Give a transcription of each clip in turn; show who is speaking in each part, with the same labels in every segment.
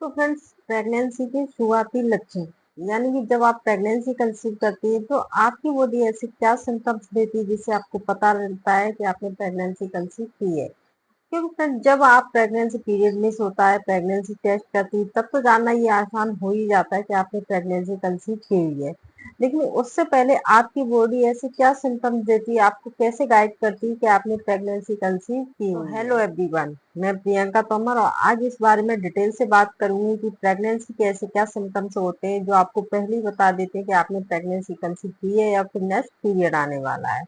Speaker 1: तो friends, pregnancy के शुरुआती लक्षण यानी कि जब आप प्रेगनेंसी कंसीव करती है तो आपकी बॉडी ऐसे क्या सिम्टम्स देती है जिससे आपको पता लगता है कि आपने प्रेगनेंसी कंसीव की है। क्योंकि फ्रेंड्स, जब आप प्रेगनेंसी पीरियड मिस होता है, प्रेगनेंसी टेस्ट करती है, तब तो जानना ये आसान हो ही जाता है कि आपने प्रेगनेंसी कंसीव की हुई है। लेकिन उससे पहले आपकी बॉडी ऐसे क्या सिम्टम्स देती है, आपको कैसे गाइड करती है कि आपने प्रेगनेंसी कंसीव की हुई है। हेलो एवरीवन, मैं प्रियंका तोमर और आज इस बारे में डिटेल से बात करूंगी कि प्रेगनेंसी के ऐसे क्या सिम्टम्स होते हैं जो आपको पहले ही बता देते हैं कि आपने प्रेगनेंसी कंसीव की है या फिर नेक्स्ट पीरियड आने वाला है।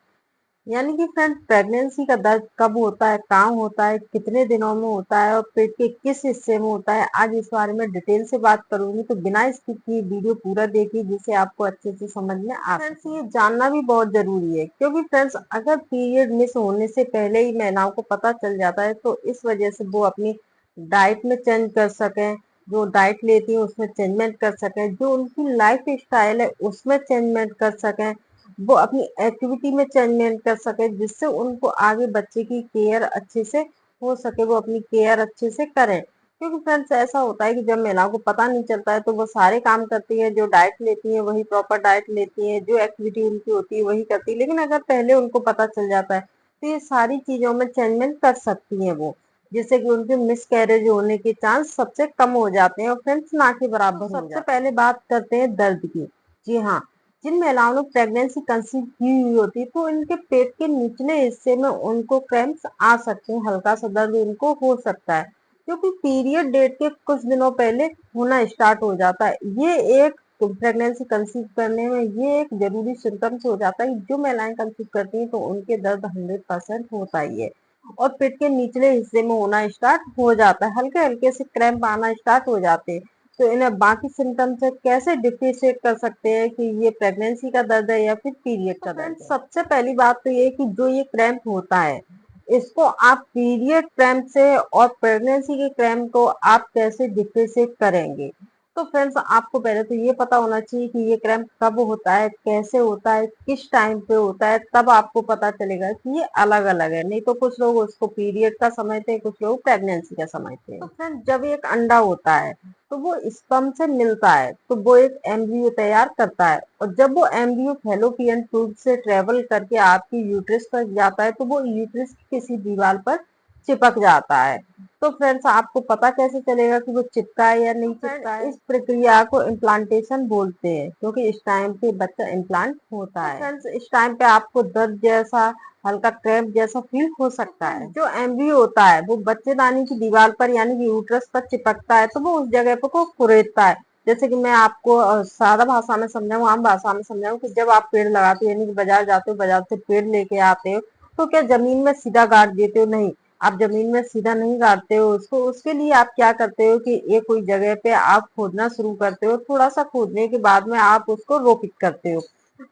Speaker 1: यानी कि फ्रेंड, प्रेगनेंसी का दर्द कब होता है, कहाँ होता है, कितने दिनों में होता है और पेट के किस हिस्से में होता है, आज इस बारे में डिटेल से बात करूंगी। तो बिना स्किप किए वीडियो पूरा देखिए जिससे आपको अच्छे से समझ में आ सके। फ्रेंड्स, ये जानना भी बहुत जरूरी है क्योंकि फ्रेंड्स, अगर पीरियड मिस होने से पहले ही महिलाओं को पता चल जाता है तो इस वजह से वो अपनी डाइट में चेंज कर सकें, जो डाइट लेती है उसमें चेंजमेंट कर सकें, जो उनकी लाइफ स्टाइल है उसमें चेंजमेंट कर सकें, वो अपनी एक्टिविटी में चेंजमेंट कर सके जिससे उनको आगे बच्चे की केयर अच्छे से हो सके, वो अपनी केयर अच्छे से करें। क्योंकि फ्रेंड्स, ऐसा होता है कि जब महिलाओं को पता नहीं चलता है तो वो सारे काम करती है, जो डाइट लेती है वही प्रॉपर डाइट लेती है, जो एक्टिविटी उनकी होती है वही करती है। लेकिन अगर पहले उनको पता चल जाता है तो ये सारी चीजों में चेंजमेंट कर सकती है वो, जिससे कि उनके मिस कैरेज होने के चांस सबसे कम हो जाते हैं और फ्रेंड्स ना के बराबर हो जाते हैं। सबसे पहले बात करते हैं दर्द की। जी हाँ, जिन महिलाओं ने प्रेगनेंसी कंसीव की हुई होती है तो इनके पेट के निचले हिस्से में उनको क्रैम्प्स आ सकते हैं, हल्का सा दर्द उनको हो सकता है क्योंकि पीरियड डेट के कुछ दिनों पहले होना स्टार्ट हो जाता है। ये एक प्रेगनेंसी कंसीव करने में ये एक जरूरी सिम्टम्स हो जाता है। जो महिलाएं कंसीव करती हैं तो उनके दर्द 100% होता ही है और पेट के निचले हिस्से में होना स्टार्ट हो जाता है, हल्के हल्के से क्रैम्प आना स्टार्ट हो जाते हैं। तो इन्हें बाकी सिम्टम्स से कैसे डिफरेंशिएट कर सकते हैं कि ये प्रेगनेंसी का दर्द है या फिर पीरियड का दर्द है। सबसे पहली बात तो ये कि जो ये क्रैम्प होता है इसको आप पीरियड क्रैम्प से और प्रेगनेंसी के क्रैम्प को आप कैसे डिफरेंशिएट करेंगे। तो फ्रेंड्स, आपको पहले तो ये पता होना चाहिए कि ये क्रैम्प कब होता है, कैसे होता है, किस टाइम पे होता है, तब आपको पता चलेगा कि ये अलग अलग है। नहीं तो कुछ लोग उसको पीरियड का समझते हैं, कुछ लोग प्रेगनेंसी का समझते हैं। तो फ्रेंड्स, जब एक अंडा होता है तो वो स्पर्म से मिलता है तो वो एक एम्ब्रियो तैयार करता है और जब वो एम्ब्रियो फैलोपियन ट्यूब से ट्रेवल करके आपकी यूट्रस तक जाता है तो वो यूट्रस की किसी दीवार पर चिपक जाता है। तो फ्रेंड्स, आपको पता कैसे चलेगा कि वो चिपका है या नहीं चिपका है? इस प्रक्रिया को इम्प्लांटेशन बोलते हैं क्योंकि इस टाइम पे बच्चा इम्प्लांट होता है। फ्रेंड्स, इस टाइम पे आपको दर्द जैसा, हल्का क्रैम्प जैसा फील हो सकता है। जो एम्ब्रियो होता है वो बच्चेदानी की दीवार पर यानी कि यूट्रस पर चिपकता है तो वो उस जगह पर को कुरेदता है। जैसे कि मैं आपको सादा भाषा में समझाऊं, आम भाषा में समझाऊं कि जब आप पेड़ लगाते हो यानी कि बाजार जाते हो, बाजार से पेड़ लेके आते हो तो क्या जमीन में सीधा गाड़ देते हो? नहीं, आप जमीन में सीधा नहीं गाड़ते हो उसको। उसके लिए आप क्या करते हो कि एक कोई जगह पे आप खोदना शुरू करते हो, थोड़ा सा खोदने के बाद में आप उसको रोपित करते हो।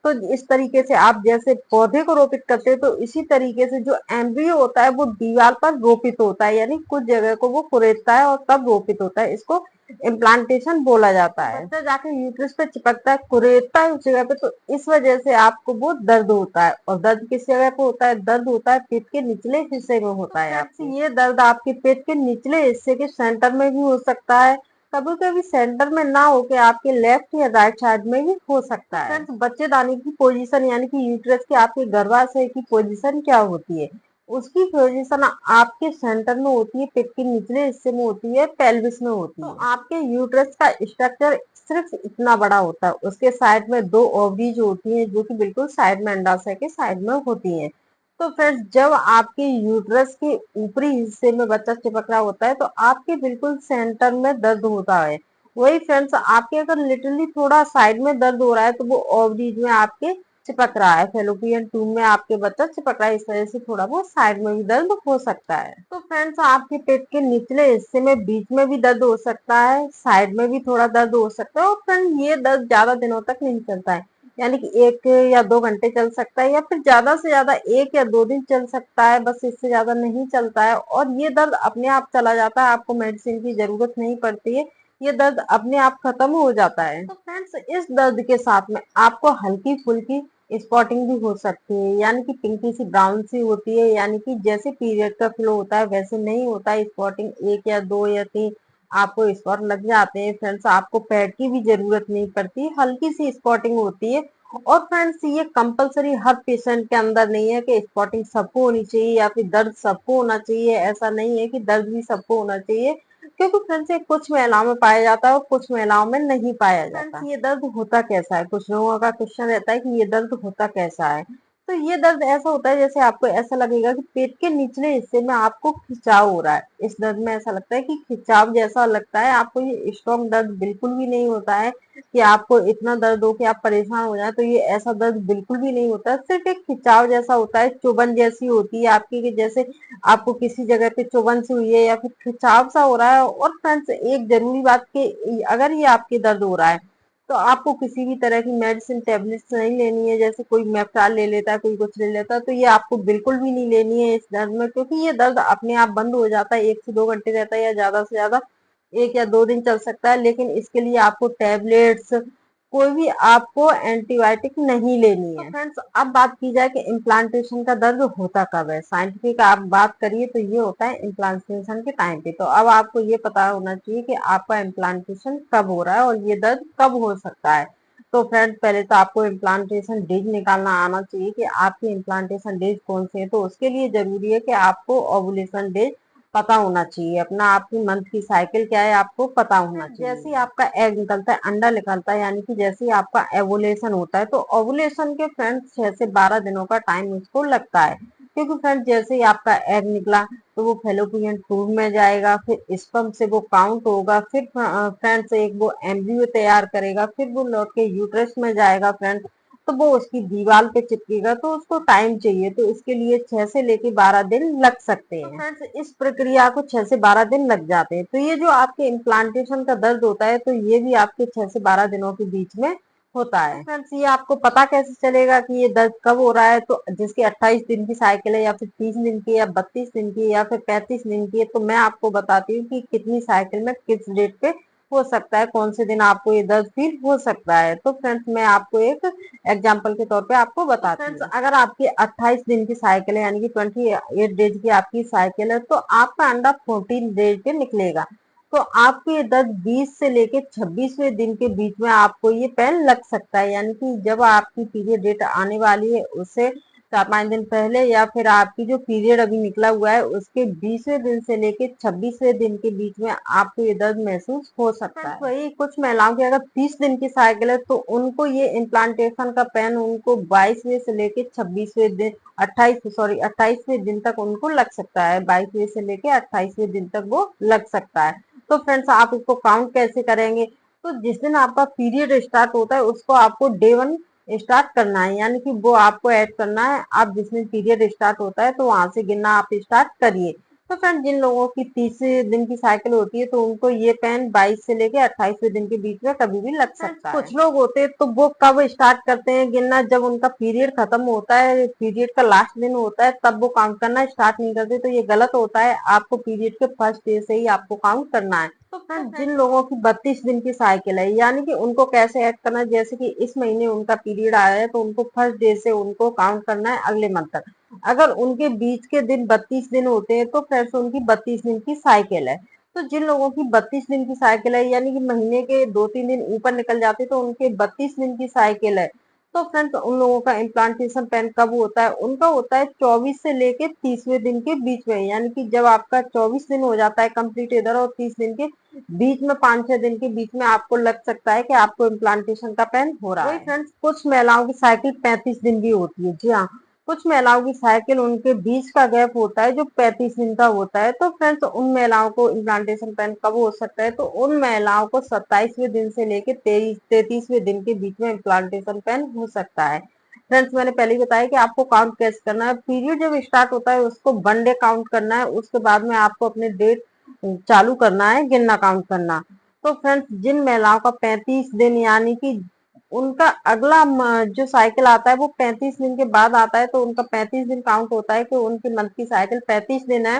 Speaker 1: तो इस तरीके से आप जैसे पौधे को रोपित करते हो तो इसी तरीके से जो एम्ब्रियो होता है वो दीवार पर रोपित होता है, यानी कुछ जगह को वो कुरेदता है और तब रोपित होता है। इसको इम्प्लांटेशन बोला जाता है। बच्चा जाके यूट्रस पे चिपकता है, कुरेदता है उस जगह पे, तो इस वजह से आपको वो दर्द होता है। और दर्द किस जगह पे होता है? दर्द होता है पेट के निचले हिस्से में होता है। आपसे ये दर्द आपके पेट के निचले हिस्से के सेंटर में भी हो सकता है, कभी कभी सेंटर में ना होके आपके लेफ्ट या राइट साइड में भी हो सकता है। फ्रेंड्स, बच्चेदानी की पोजीशन यानी कि यूट्रस की आपके गर्भाशय की पोजीशन क्या होती है? उसकी पोजीशन आपके सेंटर में होती है, पेट के निचले हिस्से में होती है, पेल्विस में होती है। तो आपके यूट्रस का स्ट्रक्चर सिर्फ इतना बड़ा होता है, उसके साइड में दो ओवरीज होती हैं जो कि बिल्कुल साइड में, अंडाशय के साइड में होती हैं। तो फ्रेंड्स, जब आपके यूट्रस के ऊपरी हिस्से में बच्चा चिपक रहा होता है तो आपके बिल्कुल सेंटर में दर्द होता है। वही फ्रेंड्स, आपके अगर लिटरली थोड़ा साइड में दर्द हो रहा है तो वो ओवरीज में आपके चिपक रहा है, फेलोपियन ट्यूब में आपके बच्चा चिपक रहा है, इस वजह से थोड़ा बहुत साइड में भी दर्द हो सकता है। तो फ्रेंड्स, आपके पेट के निचले हिस्से में बीच में भी दर्द हो सकता है, साइड में भी थोड़ा दर्द हो सकता है और फ्रेंड ये दर्द ज्यादा दिनों तक नहीं चलता है, यानी कि 1 या 2 घंटे चल सकता है या फिर ज्यादा से ज्यादा 1 या 2 दिन चल सकता है, बस इससे ज्यादा नहीं चलता है और ये दर्द अपने आप चला जाता है, आपको मेडिसिन की जरूरत नहीं पड़ती है, ये दर्द अपने आप खत्म हो जाता है। तो फ्रेंड्स, इस दर्द के साथ में आपको हल्की फुल्की स्पॉटिंग भी हो सकती है, यानी कि पिंकी सी ब्राउन सी होती है, यानी कि जैसे पीरियड का फ्लो होता है वैसे नहीं होता है। स्पॉटिंग 1 या 2 या 3 आपको स्पॉट लग जाते हैं फ्रेंड्स, आपको पैड की भी जरूरत नहीं पड़ती, हल्की सी स्पॉटिंग होती है। और फ्रेंड्स ये कंपलसरी हर पेशेंट के अंदर नहीं है कि स्पॉटिंग सबको होनी चाहिए या फिर दर्द सबको होना चाहिए, ऐसा नहीं है कि दर्द भी सबको होना चाहिए, क्योंकि फ्रेंड्स ये कुछ महिलाओं में पाया जाता है और कुछ महिलाओं में नहीं पाया जाता। ये दर्द होता कैसा है, कुछ लोगों का क्वेश्चन रहता है कि ये दर्द होता कैसा है। तो ये दर्द ऐसा होता है जैसे आपको ऐसा लगेगा कि पेट के निचले हिस्से में आपको खिंचाव हो रहा है। इस दर्द में ऐसा लगता है कि खिंचाव जैसा लगता है, आपको ये स्ट्रॉन्ग दर्द बिल्कुल भी नहीं होता है कि आपको इतना दर्द हो कि आप परेशान हो जाए, तो ये ऐसा दर्द बिल्कुल भी नहीं होता है। सिर्फ एक खिंचाव जैसा होता है, चुभन जैसी होती है आपकी, कि जैसे आपको किसी जगह पे चुभन सी हुई है या फिर खिंचाव सा हो रहा है। और फ्रेंड्स एक जरूरी बात कि अगर ये आपके दर्द हो रहा है तो आपको किसी भी तरह की मेडिसिन टेबलेट्स नहीं लेनी है, जैसे कोई मेप्टाल ले लेता है, कोई कुछ ले लेता है, तो ये आपको बिल्कुल भी नहीं लेनी है इस दर्द में, क्योंकि ये दर्द अपने आप बंद हो जाता है, 1 से 2 घंटे रहता है या ज्यादा से ज्यादा 1 या 2 दिन चल सकता है। लेकिन इसके लिए आपको टेबलेट्स, कोई भी आपको एंटीबायोटिक नहीं लेनी है। तो फ्रेंड्स अब बात की जाए कि इम्प्लांटेशन का दर्द होता कब है, साइंटिफिक आप बात करिए तो ये होता है इम्प्लांटेशन के टाइम पे। तो अब आपको ये पता होना चाहिए कि आपका इम्प्लांटेशन कब हो रहा है और ये दर्द कब हो सकता है। तो फ्रेंड्स पहले तो आपको इम्प्लांटेशन डेज निकालना आना चाहिए कि आपके इम्प्लांटेशन डेज कौन से हैं। तो उसके लिए जरूरी है कि आपको ओवुलेशन डेज पता होना चाहिए, अपना आपकी मंथ की साइकिल क्या है आपको पता होना चाहिए। जैसे ही आपका एग निकलता है, अंडा निकलता है, यानी कि जैसे ही आपका एवोलेशन होता है, तो ओवुलेशन के फ्रेंड्स 6 से 12 दिनों का टाइम उसको लगता है। क्योंकि फ्रेंड्स जैसे ही आपका एग निकला तो वो फेलोपियन ट्यूब में जाएगा, फिर स्पर्म से वो काउंट होगा, फिर फ्रेंड्स एक वो एम्ब्रियो तैयार करेगा, फिर वो लौट के यूट्रस में जाएगा फ्रेंड्स, तो वो उसकी दीवार पे चिपकेगा, तो उसको टाइम चाहिए। तो इसके लिए 6 से लेके 12 दिन लग सकते हैं। तो फ्रेंड्स इस प्रक्रिया को 6 से 12 दिन लग जाते हैं। तो ये जो आपके इम्प्लांटेशन का दर्द होता है, तो ये भी आपके 6 से 12 दिनों के बीच में होता है। फ्रेंड्स ये आपको पता कैसे चलेगा कि ये दर्द कब हो रहा है, तो जिसकी 28 दिन की साइकिल है या फिर 30 दिन की या 32 दिन की या फिर 35 दिन की है, तो मैं आपको बताती हूँ कि कितनी साइकिल में किस डेट पे हो सकता है, कौन से दिन आपको ये दर्द फील हो सकता है। तो फ्रेंड्स मैं आपको एक एग्जाम्पल के तौर पे आपको बताती हूँ। फ्रेंड्स अगर आपकी 28 दिन की साइकिल है, यानी कि 28 डेज की आपकी साइकिल है, तो आपका अंडा 14 डेज पे निकलेगा। तो आपको ये दर्द 20 से लेके 26वें दिन के बीच में आपको ये पेन लग सकता है, यानी कि जब आपकी पीरियड डेट आने वाली है उससे 4-5 दिन पहले, या फिर आपकी जो पीरियड अभी निकला हुआ है उसके 20वें दिन से लेके 26वें दिन के बीच में आपको ये दर्द महसूस हो सकता है। वही कुछ महिलाओं की अगर 30 दिन की साइकिल है, तो उनको ये इम्प्लांटेशन का पेन उनको 22वें से लेके 26वें दिन 28वें दिन तक उनको लग सकता है, 22वें से लेके 28वें दिन तक वो लग सकता है। तो फ्रेंड्स आप इसको काउंट कैसे करेंगे, तो जिस दिन आपका पीरियड स्टार्ट होता है उसको आपको डे 1 स्टार्ट करना है, यानी कि वो आपको ऐड करना है। आप जिस दिन पीरियड स्टार्ट होता है तो वहां से गिनना आप स्टार्ट करिए। तो फ्रेंड जिन लोगों की 30 दिन की साइकिल होती है, तो उनको ये पेन 22 से लेके 28वें दिन के बीच में कभी भी लग सकता है। कुछ लोग होते हैं तो वो कब स्टार्ट करते हैं गिनना, जब उनका पीरियड खत्म होता है, पीरियड का लास्ट दिन होता है, तब वो काउंट करना स्टार्ट नहीं करते, तो ये गलत होता है। आपको पीरियड के फर्स्ट डे से ही आपको काउंट करना है। तो फ्रेंड जिन लोगों की 32 दिन की साइकिल है, यानी कि उनको कैसे ऐड करना है, जैसे कि इस महीने उनका पीरियड आया है तो उनको फर्स्ट डे से उनको काउंट करना है अगले मंथ तक। अगर उनके बीच के दिन 32 दिन होते हैं तो फ्रेंड्स उनकी 32 दिन की साइकिल है। तो जिन लोगों की 32 दिन की साइकिल है, यानी कि महीने के 2-3 दिन ऊपर निकल जाते हैं, तो उनके 32 दिन की साइकिल है। तो फ्रेंड्स उन लोगों का इम्प्लांटेशन पेन कब होता है, उनका होता है 24 से लेके 30वें दिन के बीच में, यानी कि जब आपका 24 दिन हो जाता है कंप्लीट इधर और 30 दिन के बीच में 5-6 दिन के बीच में आपको लग सकता है कि आपको इम्प्लांटेशन का पेन हो रहा है। फ्रेंड्स कुछ महिलाओं की साइकिल 35 दिन भी होती है, जी हाँ, कुछ महिलाओं की साइकिल उनके बीच का गैप होता है जो 35 दिन का होता है। तो फ्रेंड्स उन महिलाओं को इम्प्लांटेशन पेन कब हो सकता है, तो उन महिलाओं को 27वें दिन से लेके 33वें दिन के बीच में इम्प्लांटेशन पेन हो सकता है। फ्रेंड्स मैंने पहले ही बताया कि आपको काउंट कैसे करना है, पीरियड जब स्टार्ट होता है उसको 1 डे काउंट करना है, उसके बाद में आपको अपने डेट चालू करना है, गिनना काउंट करना। तो फ्रेंड्स जिन महिलाओं का 35 दिन, यानी कि उनका अगला जो साइकिल आता है वो 35 दिन के बाद आता है, तो उनका 35 दिन काउंट होता है कि उनकी मंथ की साइकिल 35 दिन है।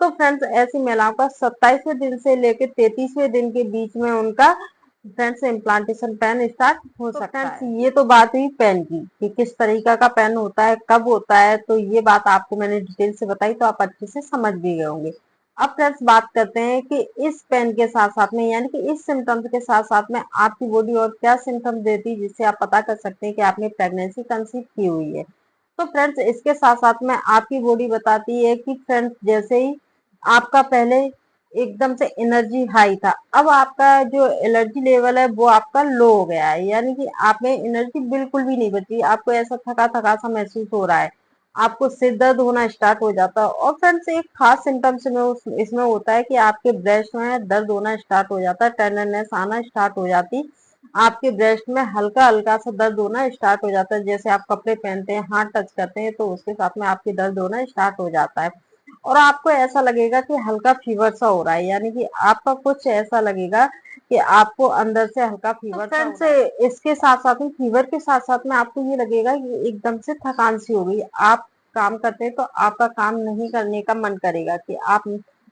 Speaker 1: तो फ्रेंड्स ऐसी महिलाओं का 27वें दिन से लेकर 33वें दिन के बीच में उनका फ्रेंड्स इम्प्लांटेशन पेन स्टार्ट हो सकता है। फ्रेंड्स ये तो बात हुई पेन की कि किस तरीका का पेन होता है, कब होता है, तो ये बात आपको मैंने डिटेल से बताई, तो आप अच्छे से समझ भी गए होंगे। अब फ्रेंड्स बात करते हैं कि इस पेन के साथ साथ में यानी कि इस सिम्टम्स के साथ साथ में आपकी बॉडी और क्या सिम्टम्स देती है जिससे आप पता कर सकते हैं कि आपने प्रेगनेंसी कंसीव की हुई है। तो फ्रेंड्स इसके साथ साथ में आपकी बॉडी बताती है कि फ्रेंड्स जैसे ही आपका पहले एकदम से एनर्जी हाई था, अब आपका जो एनर्जी लेवल है वो आपका लो हो गया है, यानी कि आप में एनर्जी बिल्कुल भी नहीं बची, आपको ऐसा थका थका सा महसूस हो रहा है, आपको सिर दर्द होना स्टार्ट हो जाता है। और फ्रेंड्स एक खास सिम्टम्स में इसमें होता है कि आपके ब्रेस्ट में दर्द होना स्टार्ट हो जाता है, टेंडरनेस आना स्टार्ट हो जाती, आपके ब्रेस्ट में हल्का हल्का सा दर्द होना स्टार्ट हो जाता है, जैसे आप कपड़े पहनते हैं, हाथ टच करते हैं तो उसके साथ में आपके दर्द होना स्टार्ट हो जाता है। और आपको ऐसा लगेगा कि हल्का फीवर सा हो रहा है, यानी कि आपका कुछ ऐसा लगेगा कि आपको अंदर से हल्का फीवर सा हो रहा है। इसके साथ साथ में फीवर के साथ साथ में आपको ये लगेगा कि एकदम से थकान सी हो गई, आप काम करते हैं तो आपका काम नहीं करने का मन करेगा कि आप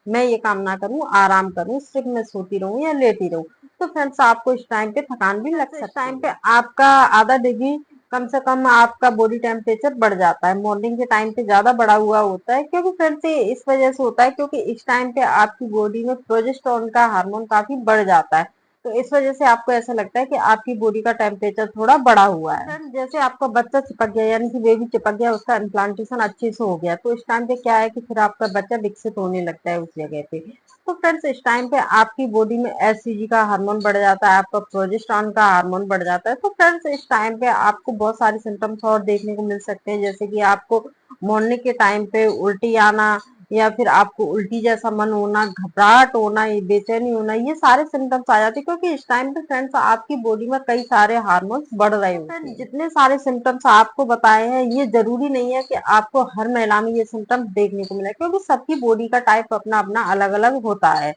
Speaker 1: मैं ये काम ना करूं, आराम करूं, सिर्फ मैं सोती रहूं या लेटी रहूं। तो फ्रेंड्स आपको इस टाइम पे थकान भी लग सकती है। इस टाइम पे आपका आधा डिग्री कम से कम आपका बॉडी टेम्परेचर बढ़ जाता है, मॉर्निंग के टाइम पे ज्यादा बढ़ा हुआ होता है, क्योंकि फ्रेंड्स ये इस वजह से होता है क्योंकि इस टाइम पे आपकी बॉडी में प्रोजेस्टेरोन का हार्मोन काफी बढ़ जाता है, तो इस वजह से आपको ऐसा लगता है कि आपकी बॉडी का टेम्परेचर थोड़ा बढ़ा हुआ है। फ्रेंड्स जैसे आपका बच्चा चिपक गया यानी कि बेबी चिपक गया, उसका इम्प्लांटेशन अच्छे से हो गया, तो इस टाइम पे क्या है कि फिर आपका बच्चा विकसित होने लगता है उस जगह पे। तो फ्रेंड्स इस टाइम पे आपकी बॉडी में एचसीजी का हार्मोन बढ़ जाता है, आपका प्रोजेस्टेरोन का हार्मोन बढ़ जाता है। तो फ्रेंड्स इस टाइम पे आपको बहुत सारे सिम्टम्स और देखने को मिल सकते हैं, जैसे कि आपको मॉर्निंग के टाइम पे उल्टी आना, या फिर आपको उल्टी जैसा मन होना, घबराहट होना, ये बेचैनी होना, ये सारे सिम्टम्स आ जाते हैं क्योंकि इस टाइम पे फ्रेंड्स आपकी बॉडी में कई सारे हार्मोन्स बढ़ रहे होते हैं। जितने सारे सिम्टम्स आपको बताए हैं ये जरूरी नहीं है कि आपको हर महिला में ये सिम्टम्स देखने को मिले, क्योंकि सबकी बॉडी का टाइप अपना अपना अलग अलग होता है।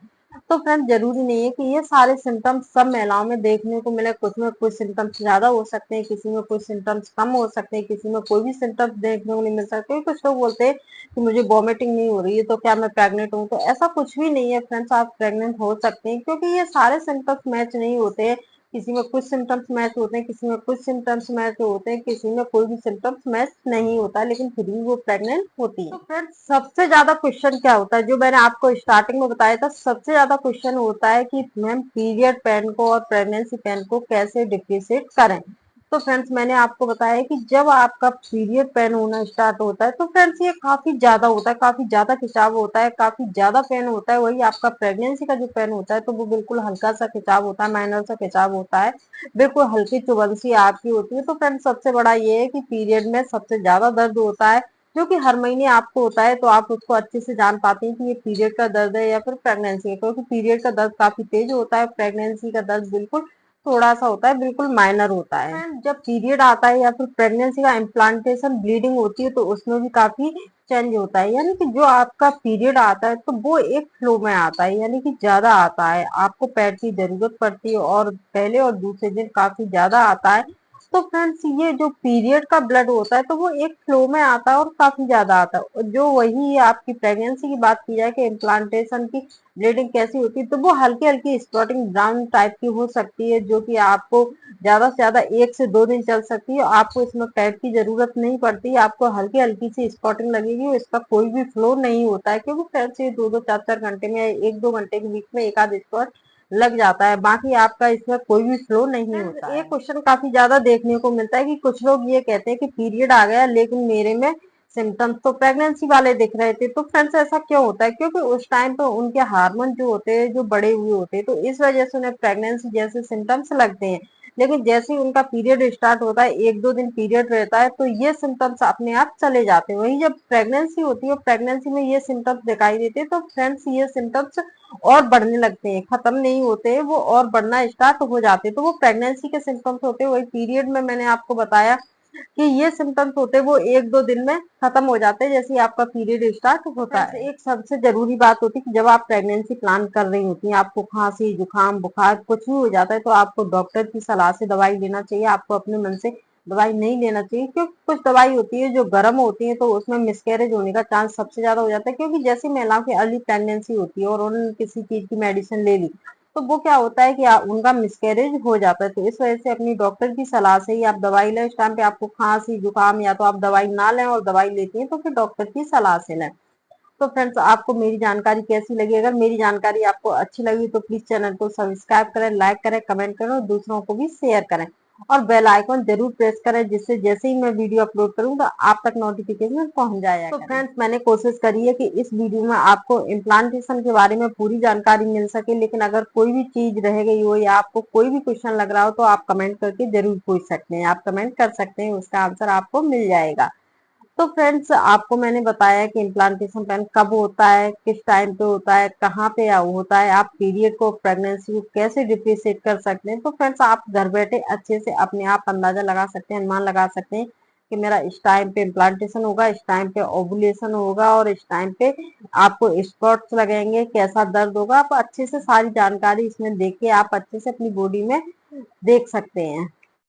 Speaker 1: तो फ्रेंड जरूरी नहीं है कि ये सारे सिम्टम्स सब महिलाओं में देखने को मिले, कुछ में कुछ सिम्टम्स ज्यादा हो सकते हैं, किसी में कुछ सिम्टम्स कम हो सकते हैं, किसी में कोई भी सिम्टम्स देखने को नहीं मिल सकते। कुछ लोग बोलते हैं कि मुझे वॉमिटिंग नहीं हो रही है तो क्या मैं प्रेग्नेंट हूँ, तो ऐसा कुछ भी नहीं है फ्रेंड्स, आप प्रेग्नेंट हो सकते हैं, क्योंकि ये सारे सिम्टम्स मैच नहीं होते हैं। किसी में कुछ सिम्टम्स मैच होते हैं, किसी में कुछ सिम्टम्स मैच होते हैं, किसी में कोई भी सिम्टम्स मैच नहीं होता, लेकिन फिर भी वो प्रेग्नेंट होती है। तो फ्रेंड्स सबसे ज्यादा क्वेश्चन क्या होता है, जो मैंने आपको स्टार्टिंग में बताया था, सबसे ज्यादा क्वेश्चन होता है कि मैम पीरियड पेन को और प्रेगनेंसी पेन को कैसे डिफ्रेंशिएट करें। तो फ्रेंड्स मैंने आपको बताया कि जब आपका पीरियड पेन होना स्टार्ट होता है तो फ्रेंड्स ये काफी ज्यादा होता है, काफी ज्यादा खिंचाव होता है, काफी ज्यादा पेन होता है। वही आपका प्रेगनेंसी का जो पेन होता है तो वो बिल्कुल हल्का सा खिंचाव होता है, माइनर सा खिंचाव होता है, बिल्कुल हल्की चुभन सी आपकी होती है। तो फ्रेंड्स सबसे बड़ा ये है कि पीरियड में सबसे ज्यादा दर्द होता है, जो कि हर महीने आपको होता है, तो आप उसको अच्छे से जान पाते हैं कि ये पीरियड का दर्द है या फिर प्रेगनेंसी है, क्योंकि पीरियड का दर्द काफी तेज होता है, प्रेगनेंसी का दर्द बिल्कुल थोड़ा सा होता है, बिल्कुल माइनर होता है। जब पीरियड आता है या फिर प्रेगनेंसी का इम्प्लांटेशन ब्लीडिंग होती है तो उसमें भी काफी चेंज होता है, यानी कि जो आपका पीरियड आता है तो वो एक फ्लो में आता है, यानी कि ज्यादा आता है, आपको पैड की जरूरत पड़ती है और पहले और दूसरे दिन काफी ज्यादा आता है। तो फ्रेंड्स ये जो पीरियड का ब्लड होता है तो वो एक फ्लो में आता है और काफी ज्यादा आता है। और जो वही आपकी प्रेगनेंसी की बात की जाए कि इम्प्लांटेशन की ब्लीडिंग कैसी होती है, तो वो हल्की हल्की स्पॉटिंग ब्राउन टाइप की हो सकती है, जो कि आपको ज्यादा से ज्यादा 1 से 2 दिन चल सकती है, आपको इसमें पैड की जरूरत नहीं पड़ती, आपको हल्की हल्की सी स्पॉटिंग लगेगी, इसका कोई भी फ्लो नहीं होता है, क्योंकि फ्रेंड्स ये 2-2 4-4 घंटे में 1-2 घंटे के बीच में एक आध स्पॉट लग जाता है, बाकी आपका इसमें कोई भी फ्लो नहीं होता है। एक क्वेश्चन काफी ज्यादा देखने को मिलता है कि कुछ लोग ये कहते हैं कि पीरियड आ गया लेकिन मेरे में सिम्टम्स तो प्रेगनेंसी वाले दिख रहे थे, तो फ्रेंड्स ऐसा क्यों होता है, क्योंकि उस टाइम पे उनके हार्मोन जो होते हैं जो बढ़े हुए होते हैं, तो इस वजह से उन्हें प्रेगनेंसी जैसे सिम्टम्स लगते हैं। लेकिन जैसे ही उनका पीरियड स्टार्ट होता है, 1-2 दिन पीरियड रहता है, तो ये सिम्टम्स अपने आप चले जाते हैं। वही जब प्रेगनेंसी होती है, प्रेगनेंसी में ये सिम्टम्स दिखाई देते हैं, तो फ्रेंड्स ये सिम्टम्स और बढ़ने लगते हैं, खत्म नहीं होते, वो और बढ़ना स्टार्ट हो जाते हैं, तो वो प्रेगनेंसी के सिम्टम्स होते हैं। वही पीरियड में मैंने आपको बताया कि ये सिम्टम्स होते हैं वो 1-2 दिन में खत्म हो जाते हैं, जैसे ही आपका पीरियड स्टार्ट होता है। एक सबसे जरूरी बात होती है कि जब आप प्रेगनेंसी प्लान कर रही होती हैं, आपको खांसी जुकाम बुखार कुछ भी हो जाता है, तो आपको डॉक्टर की सलाह से दवाई लेना चाहिए, आपको अपने मन से दवाई नहीं लेना चाहिए, क्योंकि कुछ दवाई होती है जो गर्म होती है तो उसमें मिसकैरेज होने का चांस सबसे ज्यादा हो जाता है, क्योंकि जैसी महिलाओं की अर्ली प्रेगनेंसी होती है और उन्होंने किसी चीज की मेडिसिन ले ली तो वो क्या होता है कि उनका मिसकैरेज हो जाता है, तो इस वजह से अपनी डॉक्टर की सलाह से ही आप दवाई लें। इस टाइम पे आपको खांसी जुकाम या तो आप दवाई ना लें, और दवाई लेती हैं तो फिर डॉक्टर की सलाह से लें। तो फ्रेंड्स आपको मेरी जानकारी कैसी लगी? अगर मेरी जानकारी आपको अच्छी लगी तो प्लीज चैनल को सब्सक्राइब करें, लाइक करें, कमेंट करें और दूसरों को भी शेयर करें और बेल आइकन जरूर प्रेस करें, जिससे जैसे ही मैं वीडियो अपलोड करूँ तो आप तक नोटिफिकेशन पहुंच जाएगा। तो फ्रेंड्स मैंने कोशिश करी है कि इस वीडियो में आपको इम्प्लांटेशन के बारे में पूरी जानकारी मिल सके, लेकिन अगर कोई भी चीज रह गई हो या आपको कोई भी क्वेश्चन लग रहा हो तो आप कमेंट करके जरूर पूछ सकते हैं। आप कमेंट कर सकते हैं, उसका आंसर आपको मिल जाएगा। तो फ्रेंड्स आपको मैंने बताया कि इम्प्लांटेशन पेन कब होता है, किस टाइम पे होता है, कहाँ पे होता है, आप पीरियड को, प्रेगनेंसी को कैसे डिफ्रेंशिएट कर सकते हैं। तो फ्रेंड्स आप घर बैठे अच्छे से अपने आप अंदाजा लगा सकते हैं, अनुमान लगा सकते हैं कि मेरा इस टाइम पे इम्प्लांटेशन होगा, इस टाइम पे ओवुलेशन होगा और इस टाइम पे आपको स्पॉट्स लगेंगे, कैसा दर्द होगा। आप अच्छे से सारी जानकारी इसमें देख के आप अच्छे से अपनी बॉडी में देख सकते हैं।